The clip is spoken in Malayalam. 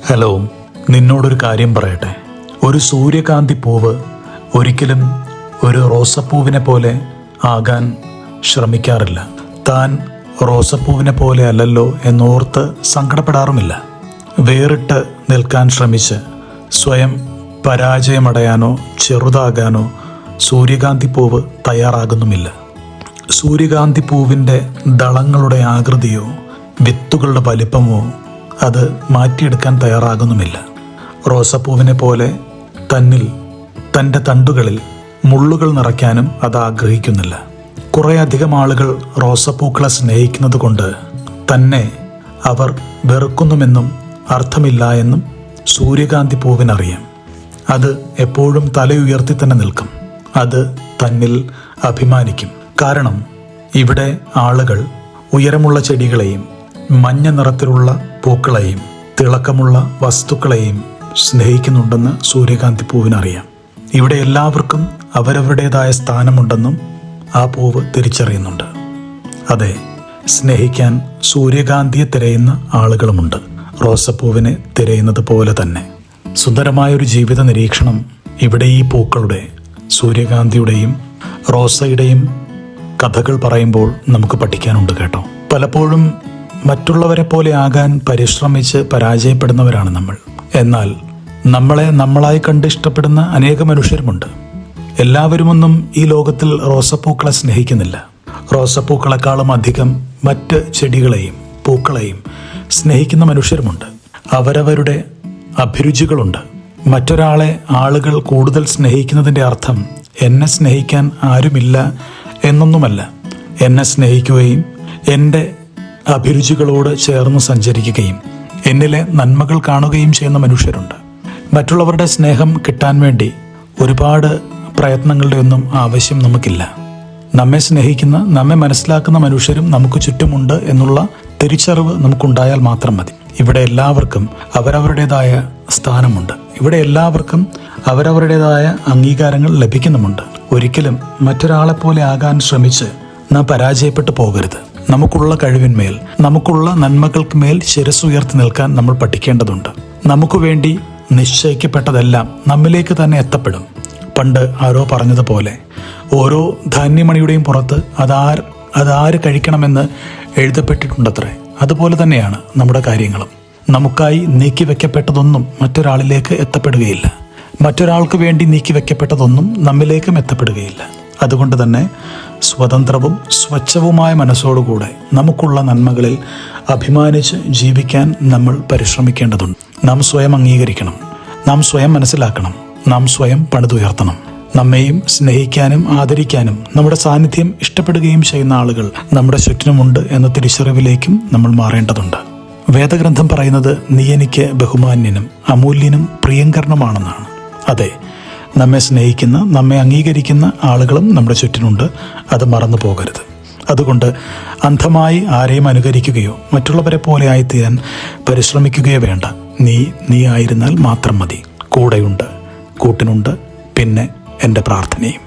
ഹലോ, നിന്നോടൊരു കാര്യം പറയട്ടെ. ഒരു സൂര്യകാന്തി പൂവ് ഒരിക്കലും ഒരു റോസപ്പൂവിനെ പോലെ ആകാൻ ശ്രമിക്കാറില്ല. താൻ റോസപ്പൂവിനെ പോലെ അല്ലല്ലോ എന്നോർത്ത് സങ്കടപ്പെടാറുമില്ല. വേറിട്ട് നിൽക്കാൻ ശ്രമിച്ച് സ്വയം പരാജയമടയാനോ ചെറുതാകാനോ സൂര്യകാന്തി പൂവ് തയ്യാറാകുന്നുമില്ല. സൂര്യകാന്തി പൂവിൻ്റെ ദളങ്ങളുടെ ആകൃതിയോ വിത്തുകളുടെ വലിപ്പമോ അത് മാറ്റിയെടുക്കാൻ തയ്യാറാകുന്നുമില്ല. റോസപ്പൂവിനെ പോലെ തൻ്റെ തണ്ടുകളിൽ മുള്ളുകൾ നിറയ്ക്കാനും അത് ആഗ്രഹിക്കുന്നില്ല. കുറേയധികം ആളുകൾ റോസപ്പൂക്കളെ സ്നേഹിക്കുന്നത് കൊണ്ട് തന്നെ അവർ വെറുക്കുന്നുമെന്നും അർത്ഥമില്ല എന്നും സൂര്യകാന്തി പൂവിനറിയാം. അത് എപ്പോഴും തലയുയർത്തി തന്നെ നിൽക്കും. അത് തന്നിൽ അഭിമാനിക്കും. കാരണം ഇവിടെ ആളുകൾ ഉയരമുള്ള ചെടികളെയും മഞ്ഞ നിറത്തിലുള്ള പൂക്കളെയും തിളക്കമുള്ള വസ്തുക്കളെയും സ്നേഹിക്കുന്നുണ്ടെന്ന് സൂര്യകാന്തി പൂവിനറിയാം. ഇവിടെ എല്ലാവർക്കും അവരവരുടേതായ സ്ഥാനമുണ്ടെന്നും ആ പൂവ് തിരിച്ചറിയുന്നുണ്ട്. അതെ, സ്നേഹിക്കാൻ സൂര്യകാന്തിയെ തിരയുന്ന ആളുകളുമുണ്ട്, റോസപ്പൂവിനെ തിരയുന്നത് പോലെ തന്നെ. സുന്ദരമായൊരു ജീവിത നിരീക്ഷണം ഇവിടെ ഈ പൂക്കളുടെ, സൂര്യകാന്തിയുടെയും റോസയുടെയും കഥകൾ പറയുമ്പോൾ നമുക്ക് പഠിക്കാനുണ്ട് കേട്ടോ. പലപ്പോഴും മറ്റുള്ളവരെ പോലെ ആകാൻ പരിശ്രമിച്ച് പരാജയപ്പെടുന്നവരാണ് നമ്മൾ. എന്നാൽ നമ്മളെ നമ്മളായി കണ്ട് ഇഷ്ടപ്പെടുന്ന അനേക മനുഷ്യരുമുണ്ട്. എല്ലാവരുമൊന്നും ഈ ലോകത്തിൽ റോസപ്പൂക്കളെ സ്നേഹിക്കുന്നില്ല. റോസപ്പൂക്കളെക്കാളും അധികം മറ്റ് ചെടികളെയും പൂക്കളെയും സ്നേഹിക്കുന്ന മനുഷ്യരുമുണ്ട്. അവരവരുടെ അഭിരുചികളുണ്ട്. മറ്റൊരാളെ ആളുകൾ കൂടുതൽ സ്നേഹിക്കുന്നതിൻ്റെ അർത്ഥം എന്നെ സ്നേഹിക്കാൻ ആരുമില്ല എന്നൊന്നുമല്ല. എന്നെ സ്നേഹിക്കുകയും എൻ്റെ അഭിരുചികളോട് ചേർന്ന് സഞ്ചരിക്കുകയും എന്നിലെ നന്മകൾ കാണുകയും ചെയ്യുന്ന മനുഷ്യരുണ്ട്. മറ്റുള്ളവരുടെ സ്നേഹം കിട്ടാൻ വേണ്ടി ഒരുപാട് പ്രയത്നങ്ങളുടെ ഒന്നും ആവശ്യം നമുക്കില്ല. നമ്മെ സ്നേഹിക്കുന്ന, നമ്മെ മനസ്സിലാക്കുന്ന മനുഷ്യരും നമുക്ക് ചുറ്റുമുണ്ട് എന്നുള്ള തിരിച്ചറിവ് നമുക്കുണ്ടായാൽ മാത്രം മതി. ഇവിടെ എല്ലാവർക്കും അവരവരുടേതായ സ്ഥാനമുണ്ട്. ഇവിടെ എല്ലാവർക്കും അവരവരുടേതായ അംഗീകാരങ്ങൾ ലഭിക്കുന്നുമുണ്ട്. ഒരിക്കലും മറ്റൊരാളെപ്പോലെ ആകാൻ ശ്രമിച്ച് നാം പരാജയപ്പെട്ടു പോകരുത്. നമുക്കുള്ള കഴിവിന്മേൽ, നമുക്കുള്ള നന്മകൾക്ക് മേൽ ശിരസ്സുയർത്തി നിൽക്കാൻ നമ്മൾ പഠിക്കേണ്ടതുണ്ട്. നമുക്ക് വേണ്ടി നിശ്ചയിക്കപ്പെട്ടതെല്ലാം നമ്മിലേക്ക് തന്നെ എത്തപ്പെടും. പണ്ട് ആരോ പറഞ്ഞതുപോലെ ഓരോ ധാന്യമണിയുടെയും പുറത്ത് അതാര് കഴിക്കണമെന്ന് എഴുതപ്പെട്ടിട്ടുണ്ടത്രേ. അതുപോലെ തന്നെയാണ് നമ്മുടെ കാര്യങ്ങളും. നമുക്കായി നീക്കിവെക്കപ്പെട്ടതൊന്നും മറ്റൊരാളിലേക്ക് എത്തപ്പെടുകയില്ല. മറ്റൊരാൾക്ക് വേണ്ടി നീക്കിവെക്കപ്പെട്ടതൊന്നും നമ്മിലേക്കും എത്തപ്പെടുകയില്ല. അതുകൊണ്ട് തന്നെ സ്വതന്ത്രവും സ്വച്ഛവുമായ മനസ്സോടുകൂടെ നമുക്കുള്ള നന്മകളിൽ അഭിമാനിച്ച് ജീവിക്കാൻ നമ്മൾ പരിശ്രമിക്കേണ്ടതുണ്ട്. നാം സ്വയം അംഗീകരിക്കണം. നാം സ്വയം മനസ്സിലാക്കണം. നാം സ്വയം പണിതുയർത്തണം. നമ്മെയും സ്നേഹിക്കാനും ആദരിക്കാനും നമ്മുടെ സാന്നിധ്യം ഇഷ്ടപ്പെടുകയും ചെയ്യുന്ന ആളുകൾ നമ്മുടെ ചുറ്റിനുമുണ്ട് എന്ന തിരിച്ചറിവിലേക്കും നമ്മൾ മാറേണ്ടതുണ്ട്. വേദഗ്രന്ഥം പറയുന്നത് നീ എനിക്ക് ബഹുമാന്യനും അമൂല്യനും പ്രിയങ്കരനുമാണെന്നാണ്. അതെ, നമ്മെ സ്നേഹിക്കുന്ന, നമ്മെ അംഗീകരിക്കുന്ന ആളുകളും നമ്മുടെ ചുറ്റിനുണ്ട്. അത് മറന്നു പോകരുത്. അതുകൊണ്ട് അന്ധമായി ആരെയും അനുകരിക്കുകയോ മറ്റുള്ളവരെ പോലെ ആയിത്തീരാൻ പരിശ്രമിക്കുകയോ വേണ്ട. നീ ആയിരുന്നാൽ മാത്രം മതി. കൂടെയുണ്ട്, കൂട്ടിനുണ്ട്, പിന്നെ എൻ്റെ പ്രാർത്ഥനയും.